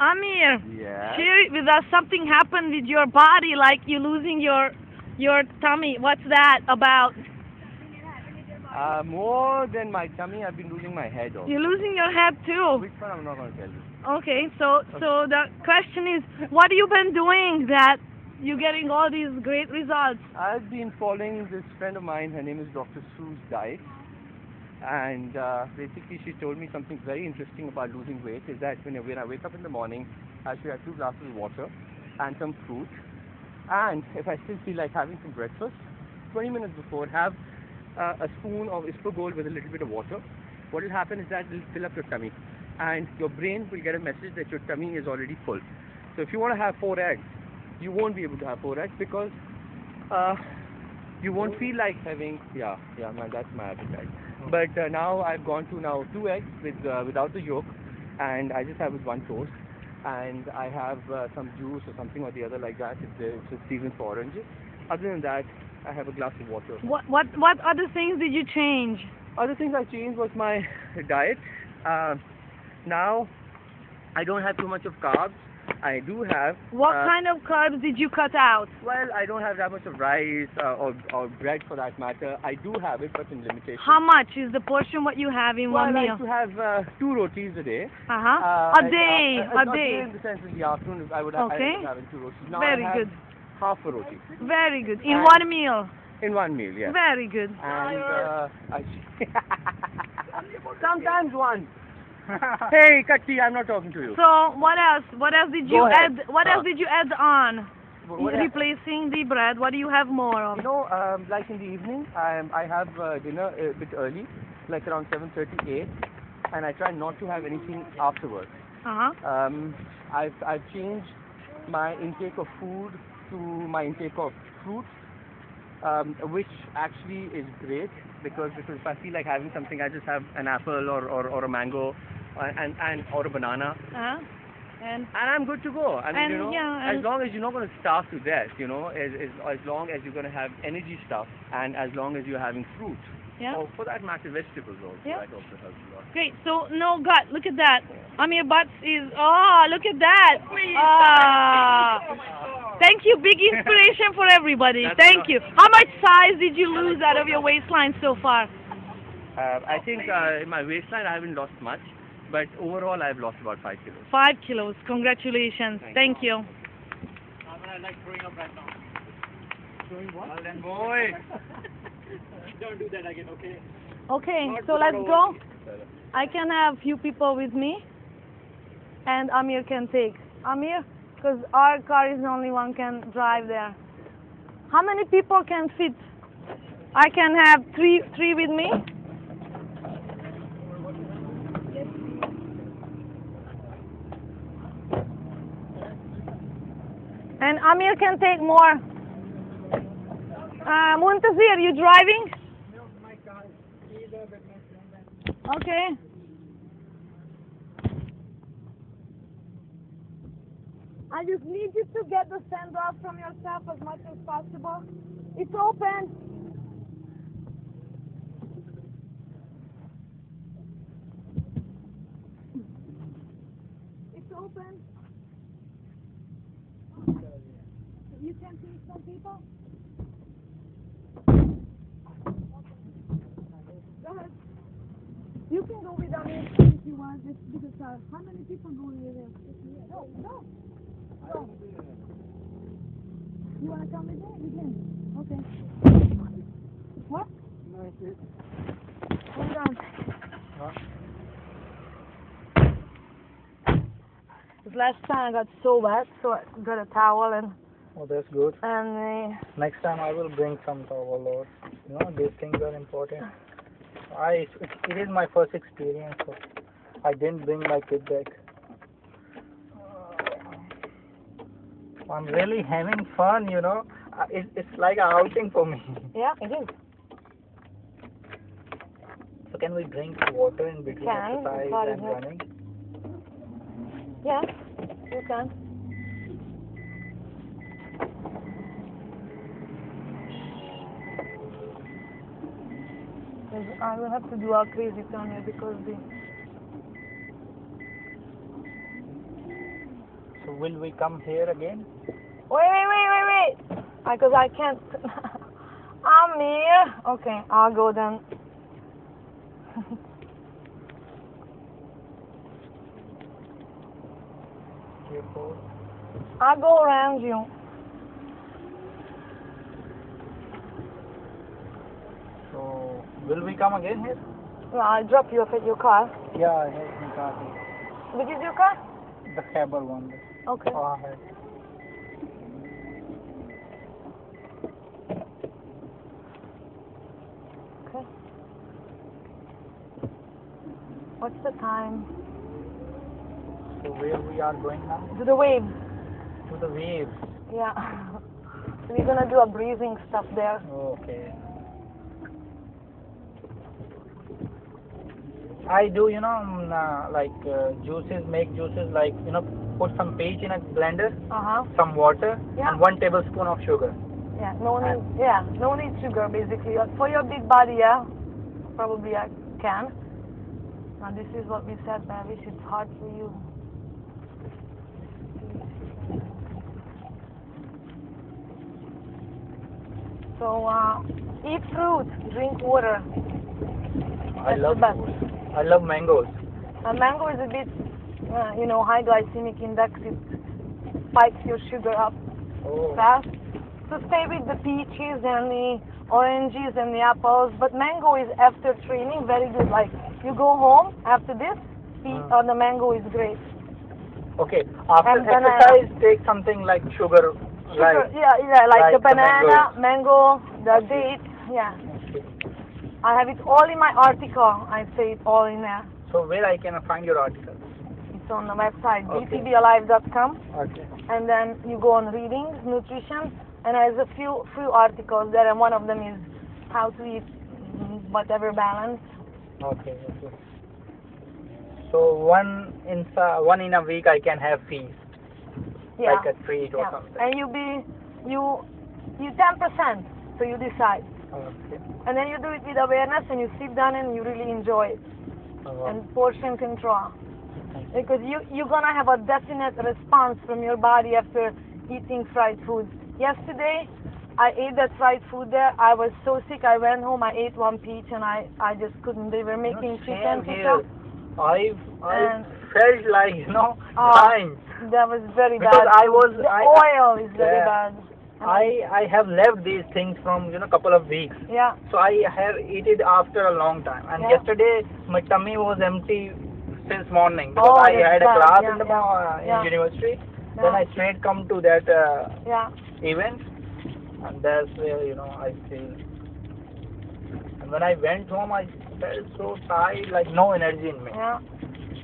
Amir, Yeah. share it with us. Something happened with your body, like you losing your tummy. What's that about? More than my tummy, I've been losing my head also. You're losing your head too. Which one I'm not going to tell you. Okay, so the question is, what have you been doing that you're getting all these great results? I've been following this friend of mine. Her name is Dr. Sue's Diet. And basically she told me something very interesting about losing weight is that when I wake up in the morning, I should have 2 glasses of water and some fruit. And if I still feel like having some breakfast, 20 minutes before, have a spoon of isprogol with a little bit of water. What will happen is that it will fill up your tummy, and your brain will get a message that your tummy is already full. So if you want to have 4 eggs, you won't be able to have 4 eggs because you won't feel like having. Yeah, man, that's my appetite. But now I've gone to 2 eggs without the yolk, and I just have with 1 toast, and I have some juice or something or the other like that. It's a season for oranges. Other than that, I have a glass of water. What other things did you change? Other things I changed was my diet. Now I don't have too much of carbs. I do have. What kind of carbs did you cut out? Well, I don't have that much of rice or bread for that matter. I do have it, but in limitation. How much is the portion what you have in one I meal? like to have 2 rotis a day. A day. Not in the sense in the afternoon. I would have having 2 rotis. Now Very I have good. half a roti. Very good. In one meal. In one meal, yeah. Very good. And sometimes one. Hey, Katti, I'm not talking to you. So what else? What else did you add? What else did you add on? What Replacing the bread. What do you have more of? You know, like in the evening, I have dinner a bit early, like around 7:38, and I try not to have anything afterwards. I've changed my intake of food to my intake of fruits, which actually is great because if I feel like having something, I just have an apple or a mango and or a banana. And I'm good to go. I mean, as long as you're not going to starve to death, as long as you're going to have energy stuff, and as long as you're having fruit. Yeah. Or for that matter, vegetables also. Yeah. That also helps a lot. Great. So no gut. Look at that. Amir Butts is. Look at that. Thank you. Big inspiration for everybody. Thank you. How much size did you lose out of your waistline so far? I think in my waistline I haven't lost much, but overall I've lost about 5 kilos. 5 kilos. Congratulations. Thank you. I like throwing up right now. Throwing what? Well then, boy. Don't do that again, okay? Okay, so let's go. I can have few people with me, and Amir can take. Amir, because our car is the only one can drive there. How many people can fit? I can have three with me. And Amir can take more. Muntazir, you driving? No, my car is either with my friend. Okay. I just need you to get the sand off from yourself as much as possible. It's open. It's open. You can see some people? Go ahead. You can go without me if you want, just because how many people go with you? No. No. You want to come with me? You can. Okay. What? No, it's it. Hold on. This last time I got so wet, so I got a towel and. Oh, that's good. And Next time I will bring some towel or, these things are important. It is my first experience, so I didn't bring my kit back. I'm really having fun, It's like an outing for me. yeah, it is. So can we drink water in between exercise and running? Yeah, you can. I will have to do a crazy turn here because will we come here again? Wait. Because I can't. Amir. Okay, I'll go then. Careful. I'll go around you. So, will we come again here? No, I'll drop you off at your car. Yeah, I have my car here. Which is your car? The Khyber one. Okay. Oh, I have. Okay. What's the time? So where we are going now? To the waves. To the waves. Yeah. So we're gonna do a breathing stuff there. Okay. I do, juices, make juices like, put some peach in a blender, Uh-huh. some water, Yeah. and 1 tablespoon of sugar. Yeah, no need sugar basically. For your big body, yeah, probably I can. Now this is what we said, but I wish it's hard for you. So, eat fruit, drink water. I That's love the best. I love mangoes. Mango is a bit, high glycemic index. It spikes your sugar up Oh. fast. So stay with the peaches and the oranges and the apples. But mango is after training very good. Like you go home after this, eat on the mango is great. Okay. After And banana. exercise, take something like sugar. Sugar, Like, yeah, like the like the banana, mango, the date. Yeah, okay. I have it all in my article. I say it all in there. So where I can find your article? It's on the website Okay. btbalive.com, Okay. and then you go on readings, nutrition, and there's a few articles there, and one of them is how to eat whatever balance. Okay. So one in a week I can have feast, Yeah. like a treat or Yeah. something. And you 10%, so you decide. Okay. And then you do it with awareness and you sit down and you really enjoy it. And portion control. Because you're gonna have a definite response from your body after eating fried food. Yesterday I ate that fried food there. I was so sick, I went home, I ate one peach and I just couldn't. They were making chicken Same here. tikka. I And- felt like Oh, dying. That was very Because bad. The oil is very Yeah. bad. And I have left these things from couple of weeks. yeah. So I have eaten it after a long time. And Yeah. yesterday my tummy was empty since morning because Oh, I that's had a bad. class Yeah, in the yeah. in university. Yeah. Then I straight come to that Yeah. event, and that's where I feel. And when I went home, I felt so tired, like no energy in me. Yeah.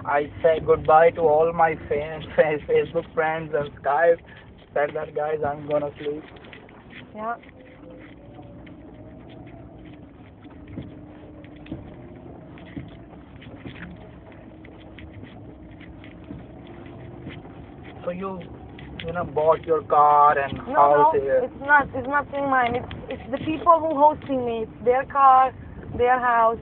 I said goodbye to all my fans, Facebook friends, and Skype. Said that guys, I'm gonna sleep. Yeah. So you bought your car and No, house no, here. it's nothing mine. It's the people who hosting me. It's their car, their house.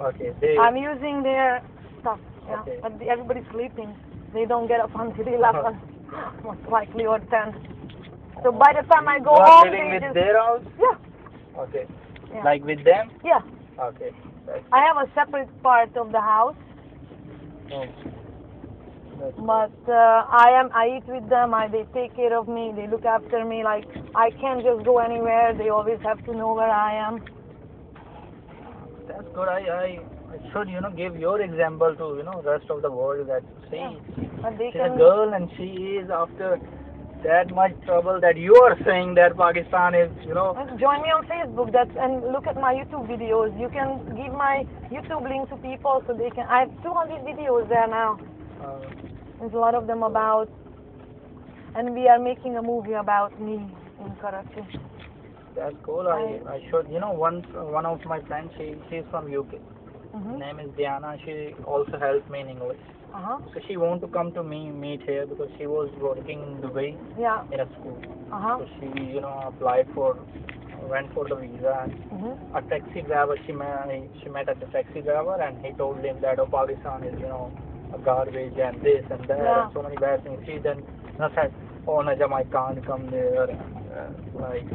Okay. I'm using their stuff. Yeah. Okay. But everybody's sleeping. They don't get up until 11, most likely, or 10. So by the time I go you are home, living they with just their house? yeah, Okay. yeah, Like with them? yeah. Okay. I have a separate part of the house, but I eat with them. They take care of me. They look after me. Like I can't just go anywhere. They always have to know where I am. That's good. I should give your example to rest of the world that see Yeah. But they she's a can. girl and she is after that much trouble that you are saying that Pakistan is Join me on Facebook. And look at my YouTube videos. You can give my YouTube link to people so they can. I have 200 videos there now. There's a lot of them about, and we are making a movie about me in Karachi. that's cool. I should one of my friends she's from UK. Mhm. Name is Diana. She also helps me in English. So she want to come to meet here because she was working in Dubai Yeah. in a school. Uh-huh. So she went for the visa and Mhm. a taxi driver she met at the taxi driver and he told him that Pakistan is garbage and this and that Yeah. and so many bad things. She then said, "Oh Najam, I can't come there. Like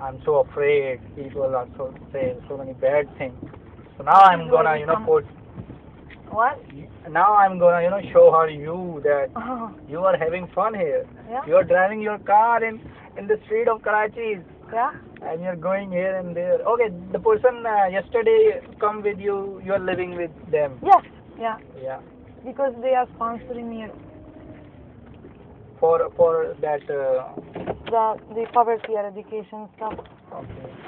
I'm so afraid. People are say so many bad things." So now I'm gonna put. What? Now I'm gonna show her you that Oh, you are having fun here. yeah? You are driving your car in the street of Karachi. Yeah? And you're going here and there. Okay, the person yesterday come with you. You're living with them. Yes. Yeah. Yeah. Because they are sponsoring me For that. the poverty eradication stuff. Okay.